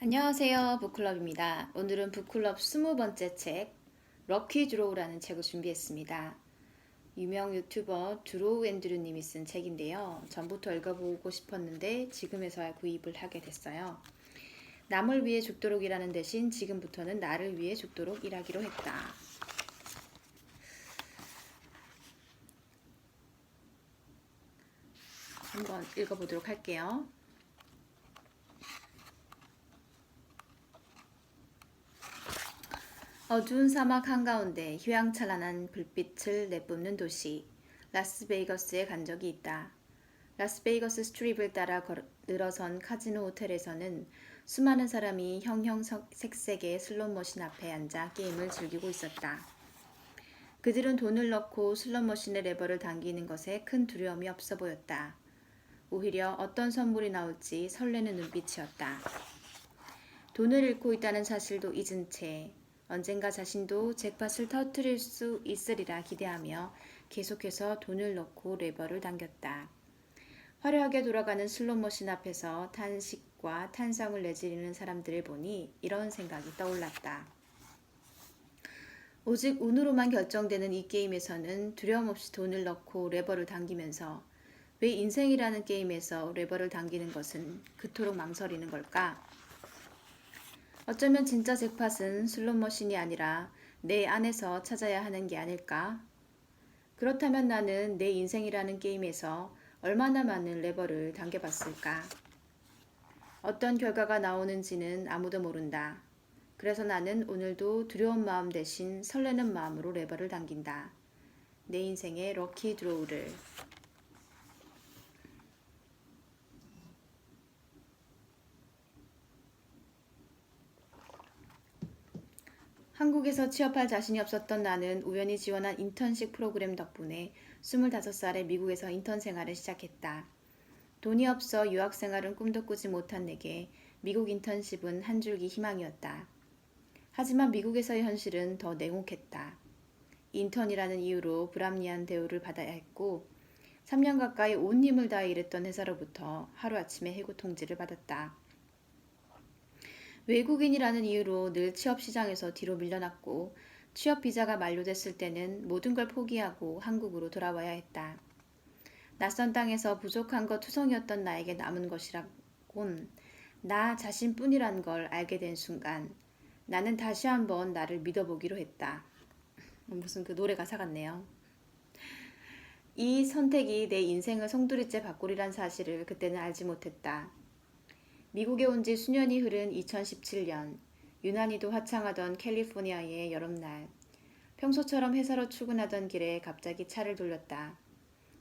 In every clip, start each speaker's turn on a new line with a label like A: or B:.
A: 안녕하세요. 북클럽입니다. 오늘은 북클럽 20번째 책 럭키 드로우라는 책을 준비했습니다. 유명 유튜버 드로우 앤드류 님이 쓴 책인데요. 전부터 읽어보고 싶었는데 지금에서야 구입을 하게 됐어요. 남을 위해 죽도록 일하는 대신 지금부터는 나를 위해 죽도록 일하기로 했다. 한번 읽어보도록 할게요. 어두운 사막 한가운데 휘황찬란한 불빛을 내뿜는 도시 라스베이거스에 간 적이 있다. 라스베이거스 스트립을 따라 늘어선 카지노 호텔에서는 수많은 사람이 형형색색의 슬롯머신 앞에 앉아 게임을 즐기고 있었다. 그들은 돈을 넣고 슬롯머신의 레버를 당기는 것에 큰 두려움이 없어 보였다. 오히려 어떤 선물이 나올지 설레는 눈빛이었다. 돈을 잃고 있다는 사실도 잊은 채 언젠가 자신도 잭팟을 터뜨릴 수 있으리라 기대하며 계속해서 돈을 넣고 레버를 당겼다. 화려하게 돌아가는 슬롯머신 앞에서 탄식과 탄성을 내지르는 사람들을 보니 이런 생각이 떠올랐다. 오직 운으로만 결정되는 이 게임에서는 두려움 없이 돈을 넣고 레버를 당기면서 왜 인생이라는 게임에서 레버를 당기는 것은 그토록 망설이는 걸까? 어쩌면 진짜 잭팟은 슬롯머신이 아니라 내 안에서 찾아야 하는 게 아닐까? 그렇다면 나는 내 인생이라는 게임에서 얼마나 많은 레버를 당겨봤을까? 어떤 결과가 나오는지는 아무도 모른다. 그래서 나는 오늘도 두려운 마음 대신 설레는 마음으로 레버를 당긴다. 내 인생의 럭키 드로우를. 한국에서 취업할 자신이 없었던 나는 우연히 지원한 인턴십 프로그램 덕분에 25살에 미국에서 인턴 생활을 시작했다. 돈이 없어 유학 생활은 꿈도 꾸지 못한 내게 미국 인턴십은 한 줄기 희망이었다. 하지만 미국에서의 현실은 더 냉혹했다. 인턴이라는 이유로 불합리한 대우를 받아야 했고 3년 가까이 온 힘을 다해 일했던 회사로부터 하루아침에 해고 통지를 받았다. 외국인이라는 이유로 늘 취업시장에서 뒤로 밀려났고 취업 비자가 만료됐을 때는 모든 걸 포기하고 한국으로 돌아와야 했다. 낯선 땅에서 부족한 것 투성이었던 나에게 남은 것이라곤 나 자신뿐이란 걸 알게 된 순간 나는 다시 한번 나를 믿어보기로 했다. 무슨 그 노래 가사 같네요. 이 선택이 내 인생을 송두리째 바꾸리란 사실을 그때는 알지 못했다. 미국에 온 지 수년이 흐른 2017년 유난히도 화창하던 캘리포니아의 여름날 평소처럼 회사로 출근하던 길에 갑자기 차를 돌렸다.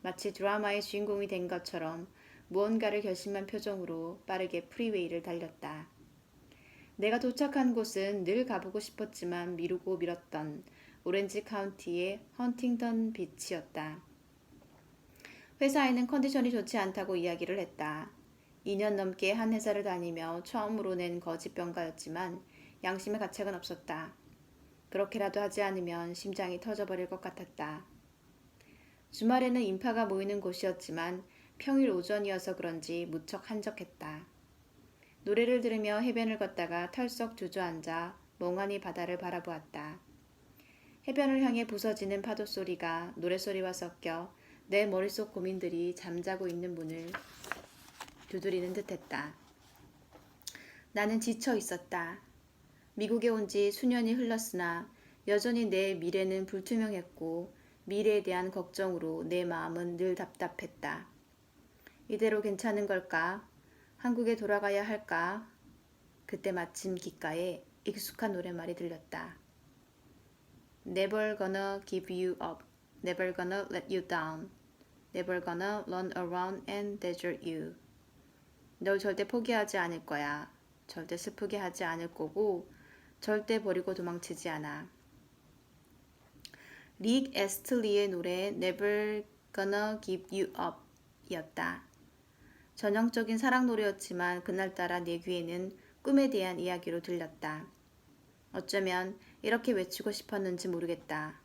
A: 마치 드라마의 주인공이 된 것처럼 무언가를 결심한 표정으로 빠르게 프리웨이를 달렸다. 내가 도착한 곳은 늘 가보고 싶었지만 미루고 미뤘던 오렌지 카운티의 헌팅턴 비치였다. 회사에는 컨디션이 좋지 않다고 이야기를 했다. 2년 넘게 한 회사를 다니며 처음으로 낸 거짓병가였지만 양심의 가책은 없었다. 그렇게라도 하지 않으면 심장이 터져버릴 것 같았다. 주말에는 인파가 모이는 곳이었지만 평일 오전이어서 그런지 무척 한적했다. 노래를 들으며 해변을 걷다가 털썩 주저앉아 멍하니 바다를 바라보았다. 해변을 향해 부서지는 파도 소리가 노래소리와 섞여 내 머릿속 고민들이 잠자고 있는 문을 두드리는 듯했다. 나는 지쳐 있었다. 미국에 온 지 수년이 흘렀으나 여전히 내 미래는 불투명했고 미래에 대한 걱정으로 내 마음은 늘 답답했다. 이대로 괜찮은 걸까? 한국에 돌아가야 할까? 그때 마침 귓가에 익숙한 노랫말이 들렸다. Never gonna give you up. Never gonna let you down. Never gonna run around and desert you. 널 절대 포기하지 않을 거야. 절대 슬프게 하지 않을 거고 절대 버리고 도망치지 않아. 릭 애스틀리의 노래 Never Gonna Give You Up 이었다. 전형적인 사랑 노래였지만 그날따라 내 귀에는 꿈에 대한 이야기로 들렸다. 어쩌면 이렇게 외치고 싶었는지 모르겠다.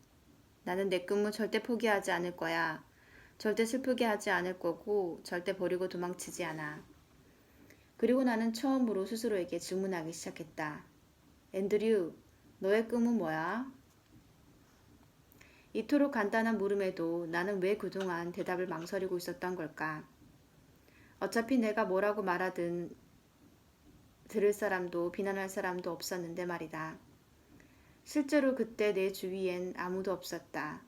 A: 나는 내 꿈은 절대 포기하지 않을 거야. 절대 슬프게 하지 않을 거고 절대 버리고 도망치지 않아. 그리고 나는 처음으로 스스로에게 질문하기 시작했다. 앤드류, 너의 꿈은 뭐야? 이토록 간단한 물음에도 나는 왜 그동안 대답을 망설이고 있었던 걸까? 어차피 내가 뭐라고 말하든 들을 사람도 비난할 사람도 없었는데 말이다. 실제로 그때 내 주위엔 아무도 없었다.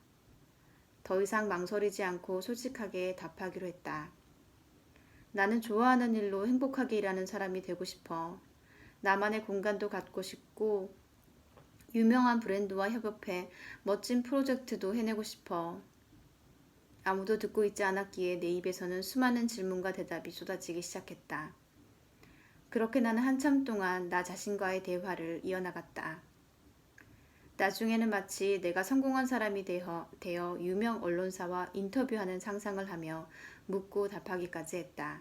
A: 더 이상 망설이지 않고 솔직하게 답하기로 했다. 나는 좋아하는 일로 행복하게 일하는 사람이 되고 싶어. 나만의 공간도 갖고 싶고 유명한 브랜드와 협업해 멋진 프로젝트도 해내고 싶어. 아무도 듣고 있지 않았기에 내 입에서는 수많은 질문과 대답이 쏟아지기 시작했다. 그렇게 나는 한참 동안 나 자신과의 대화를 이어나갔다. 나중에는 마치 내가 성공한 사람이 되어 유명 언론사와 인터뷰하는 상상을 하며 묻고 답하기까지 했다.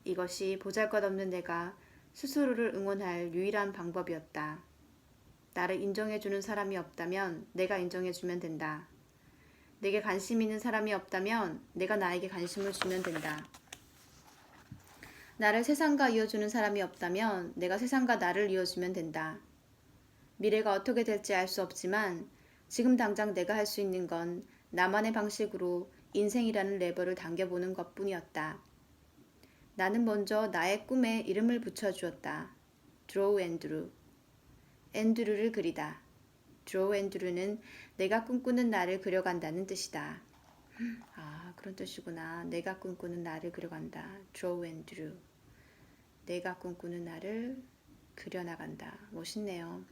A: 이것이 보잘것없는 내가 스스로를 응원할 유일한 방법이었다. 나를 인정해주는 사람이 없다면 내가 인정해주면 된다. 내게 관심 있는 사람이 없다면 내가 나에게 관심을 주면 된다. 나를 세상과 이어주는 사람이 없다면 내가 세상과 나를 이어주면 된다. 미래가 어떻게 될지 알 수 없지만 지금 당장 내가 할 수 있는 건 나만의 방식으로 인생이라는 레버를 당겨보는 것뿐이었다. 나는 먼저 나의 꿈에 이름을 붙여주었다. 드로우 앤드루. 앤드루를 그리다. 드로우 앤드루는 내가 꿈꾸는 나를 그려간다는 뜻이다. 아, 그런 뜻이구나. 내가 꿈꾸는 나를 그려간다. 드로우 앤드루. 내가 꿈꾸는 나를 그려나간다. 멋있네요.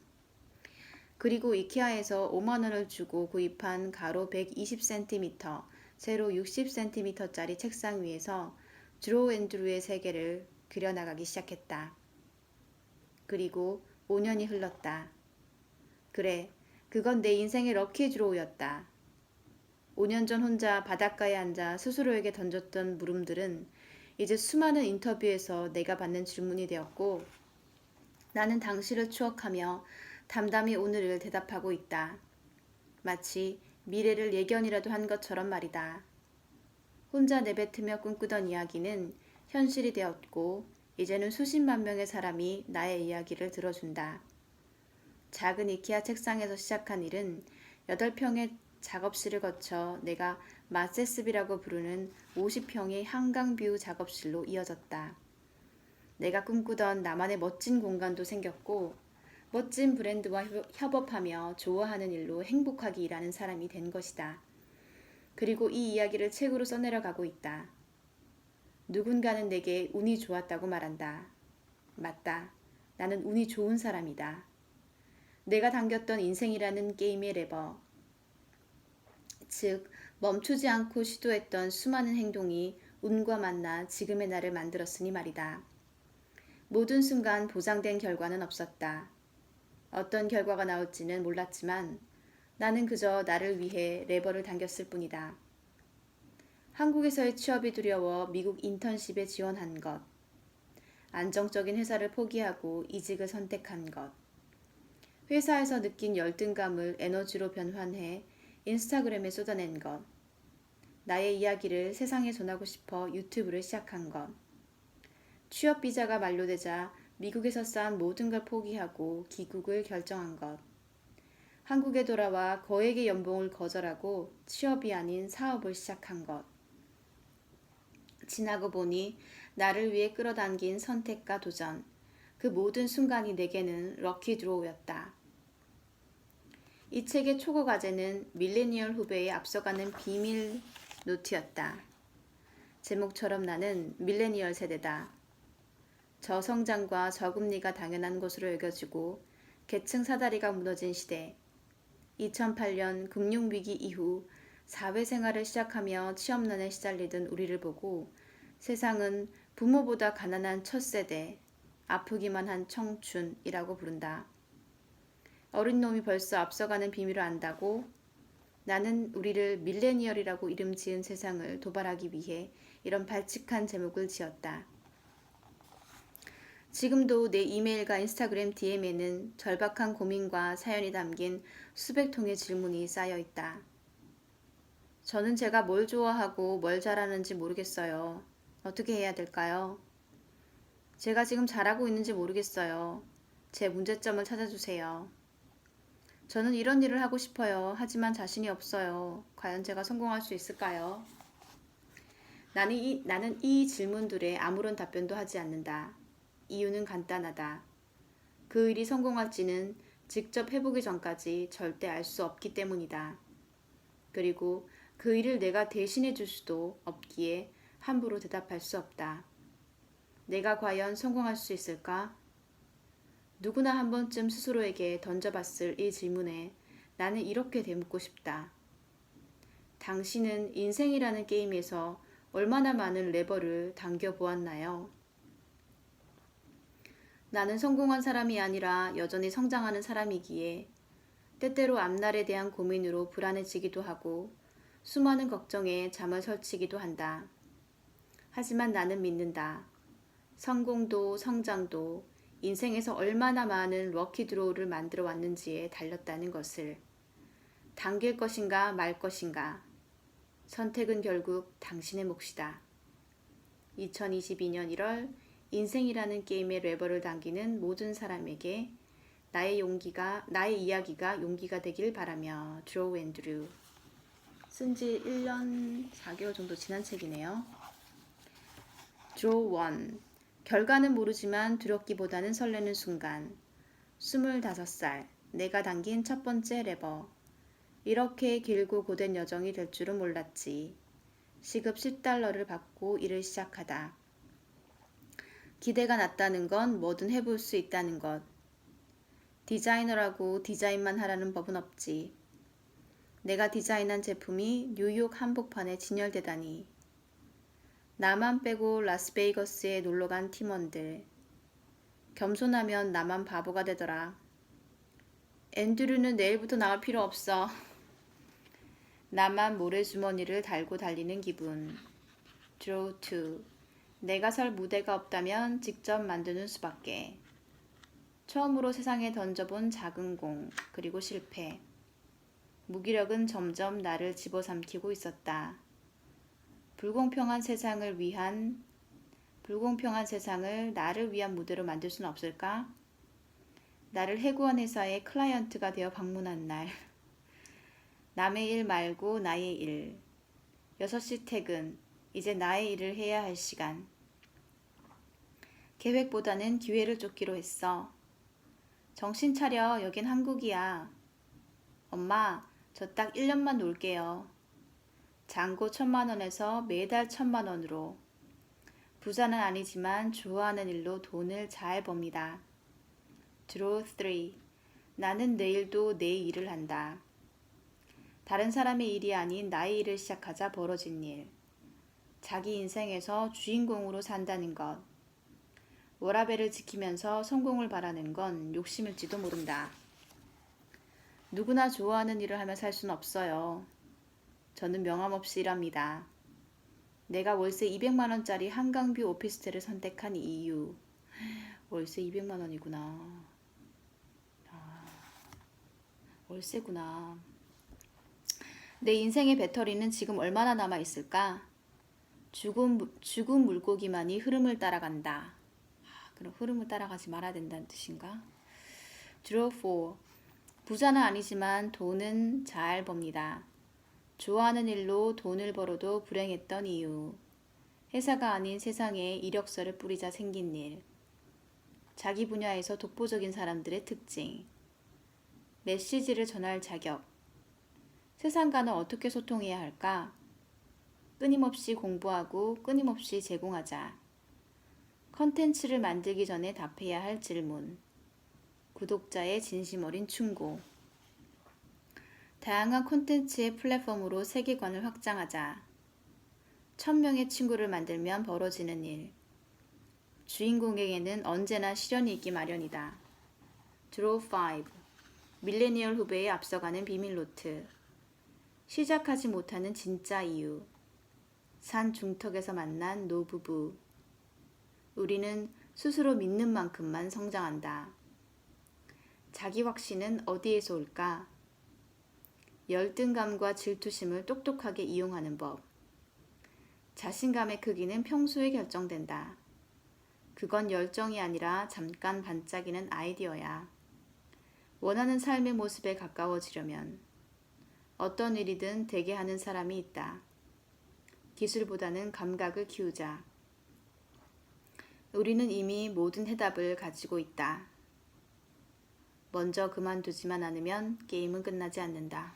A: 그리고 이케아에서 5만 원을 주고 구입한 가로 120cm, 세로 60cm짜리 책상 위에서 드로우 앤드루의 세계를 그려나가기 시작했다. 그리고 5년이 흘렀다. 그래, 그건 내 인생의 럭키 드로우였다. 5년 전 혼자 바닷가에 앉아 스스로에게 던졌던 물음들은 이제 수많은 인터뷰에서 내가 받는 질문이 되었고 나는 당시를 추억하며 담담히 오늘을 대답하고 있다. 마치 미래를 예견이라도 한 것처럼 말이다. 혼자 내뱉으며 꿈꾸던 이야기는 현실이 되었고 이제는 수십만 명의 사람이 나의 이야기를 들어준다. 작은 이케아 책상에서 시작한 일은 8평의 작업실을 거쳐 내가 마세스비라고 부르는 50평의 한강뷰 작업실로 이어졌다. 내가 꿈꾸던 나만의 멋진 공간도 생겼고 멋진 브랜드와 협업하며 좋아하는 일로 행복하게 일하는 사람이 된 것이다. 그리고 이 이야기를 책으로 써내려가고 있다. 누군가는 내게 운이 좋았다고 말한다. 맞다. 나는 운이 좋은 사람이다. 내가 당겼던 인생이라는 게임의 레버, 즉 멈추지 않고 시도했던 수많은 행동이 운과 만나 지금의 나를 만들었으니 말이다. 모든 순간 보장된 결과는 없었다. 어떤 결과가 나올지는 몰랐지만 나는 그저 나를 위해 레버를 당겼을 뿐이다. 한국에서의 취업이 두려워 미국 인턴십에 지원한 것, 안정적인 회사를 포기하고 이직을 선택한 것, 회사에서 느낀 열등감을 에너지로 변환해 인스타그램에 쏟아낸 것, 나의 이야기를 세상에 전하고 싶어 유튜브를 시작한 것, 취업 비자가 만료되자 미국에서 쌓은 모든 걸 포기하고 귀국을 결정한 것, 한국에 돌아와 거액의 연봉을 거절하고 취업이 아닌 사업을 시작한 것, 지나고 보니 나를 위해 끌어당긴 선택과 도전, 그 모든 순간이 내게는 럭키 드로우였다. 이 책의 초고 과제는 밀레니얼 후배에 앞서가는 비밀 노트였다. 제목처럼 나는 밀레니얼 세대다. 저성장과 저금리가 당연한 것으로 여겨지고 계층 사다리가 무너진 시대, 2008년 금융위기 이후 사회생활을 시작하며 취업난에 시달리던 우리를 보고 세상은 부모보다 가난한 첫 세대, 아프기만 한 청춘이라고 부른다. 어린 놈이 벌써 앞서가는 비밀을 안다고 나는 우리를 밀레니얼이라고 이름 지은 세상을 도발하기 위해 이런 발칙한 제목을 지었다. 지금도 내 이메일과 인스타그램 DM에는 절박한 고민과 사연이 담긴 수백 통의 질문이 쌓여 있다. 저는 제가 뭘 좋아하고 뭘 잘하는지 모르겠어요. 어떻게 해야 될까요? 제가 지금 잘하고 있는지 모르겠어요. 제 문제점을 찾아주세요. 저는 이런 일을 하고 싶어요. 하지만 자신이 없어요. 과연 제가 성공할 수 있을까요? 나는 이 질문들에 아무런 답변도 하지 않는다. 이유는 간단하다. 그 일이 성공할지는 직접 해보기 전까지 절대 알 수 없기 때문이다. 그리고 그 일을 내가 대신해 줄 수도 없기에 함부로 대답할 수 없다. 내가 과연 성공할 수 있을까? 누구나 한 번쯤 스스로에게 던져봤을 이 질문에 나는 이렇게 되묻고 싶다. 당신은 인생이라는 게임에서 얼마나 많은 레버를 당겨보았나요? 나는 성공한 사람이 아니라 여전히 성장하는 사람이기에 때때로 앞날에 대한 고민으로 불안해지기도 하고 수많은 걱정에 잠을 설치기도 한다. 하지만 나는 믿는다. 성공도 성장도 인생에서 얼마나 많은 럭키 드로우를 만들어 왔는지에 달렸다는 것을. 당길 것인가 말 것인가. 선택은 결국 당신의 몫이다. 2022년 1월 인생이라는 게임의 레버를 당기는 모든 사람에게 나의 이야기가 용기가 되길 바라며. 드로우 앤드류. 쓴지 1년 4개월 정도 지난 책이네요. 드로우 1. 결과는 모르지만 두렵기보다는 설레는 순간. 25살. 내가 당긴 첫 번째 레버. 이렇게 길고 고된 여정이 될 줄은 몰랐지. 시급 $10를 받고 일을 시작하다. 기대가 낮다는 건 뭐든 해볼 수 있다는 것. 디자이너라고 디자인만 하라는 법은 없지. 내가 디자인한 제품이 뉴욕 한복판에 진열되다니. 나만 빼고 라스베이거스에 놀러간 팀원들. 겸손하면 나만 바보가 되더라. 앤드류는 내일부터 나올 필요 없어. 나만 모래주머니를 달고 달리는 기분. 드로우 2. 내가 설 무대가 없다면 직접 만드는 수밖에. 처음으로 세상에 던져본 작은 공, 그리고 실패. 무기력은 점점 나를 집어삼키고 있었다. 불공평한 세상을 나를 위한 무대로 만들 수는 없을까? 나를 해고한 회사의 클라이언트가 되어 방문한 날. 남의 일 말고 나의 일. 6시 퇴근. 이제 나의 일을 해야 할 시간. 계획보다는 기회를 쫓기로 했어. 정신 차려. 여긴 한국이야. 엄마, 저 딱 1년만 놀게요. 잔고 1,000만 원에서 매달 1,000만 원으로. 부자는 아니지만 좋아하는 일로 돈을 잘 법니다. 드로우 3. 나는 내일도 내 일을 한다. 다른 사람의 일이 아닌 나의 일을 시작하자 벌어진 일. 자기 인생에서 주인공으로 산다는 것. 워라밸을 지키면서 성공을 바라는 건 욕심일지도 모른다. 누구나 좋아하는 일을 하며 살 수는 없어요. 저는 명함없이 일합니다. 내가 월세 200만원짜리 한강뷰 오피스텔을 선택한 이유. 월세 200만원이구나. 월세구나. 내 인생의 배터리는 지금 얼마나 남아있을까? 죽은 물고기만이 흐름을 따라간다. 그럼 흐름을 따라가지 말아야 된다는 뜻인가? 드로우 4. 부자는 아니지만 돈은 잘 법니다. 좋아하는 일로 돈을 벌어도 불행했던 이유. 회사가 아닌 세상에 이력서를 뿌리자 생긴 일. 자기 분야에서 독보적인 사람들의 특징. 메시지를 전할 자격. 세상과는 어떻게 소통해야 할까? 끊임없이 공부하고 끊임없이 제공하자. 컨텐츠를 만들기 전에 답해야 할 질문. 구독자의 진심 어린 충고. 다양한 콘텐츠의 플랫폼으로 세계관을 확장하자. 1,000명의 친구를 만들면 벌어지는 일. 주인공에게는 언제나 시련이 있기 마련이다. 드로우 5. 밀레니얼 후배에 앞서가는 비밀 노트. 시작하지 못하는 진짜 이유. 산 중턱에서 만난 노부부. 우리는 스스로 믿는 만큼만 성장한다. 자기 확신은 어디에서 올까? 열등감과 질투심을 똑똑하게 이용하는 법. 자신감의 크기는 평소에 결정된다. 그건 열정이 아니라 잠깐 반짝이는 아이디어야. 원하는 삶의 모습에 가까워지려면 어떤 일이든 되게 하는 사람이 있다. 기술보다는 감각을 키우자. 우리는 이미 모든 해답을 가지고 있다. 먼저 그만두지만 않으면 게임은 끝나지 않는다.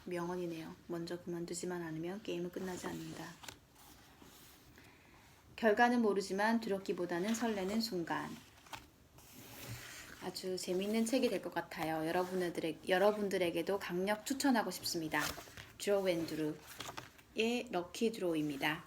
A: 명언이네요. 먼저 그만두지만 않으면 게임은 끝나지 않는다. 결과는 모르지만 두렵기보다는 설레는 순간. 아주 재미있는 책이 될 것 같아요. 여러분들에게도 강력 추천하고 싶습니다. 드로우 앤 드루의 럭키 드로우입니다.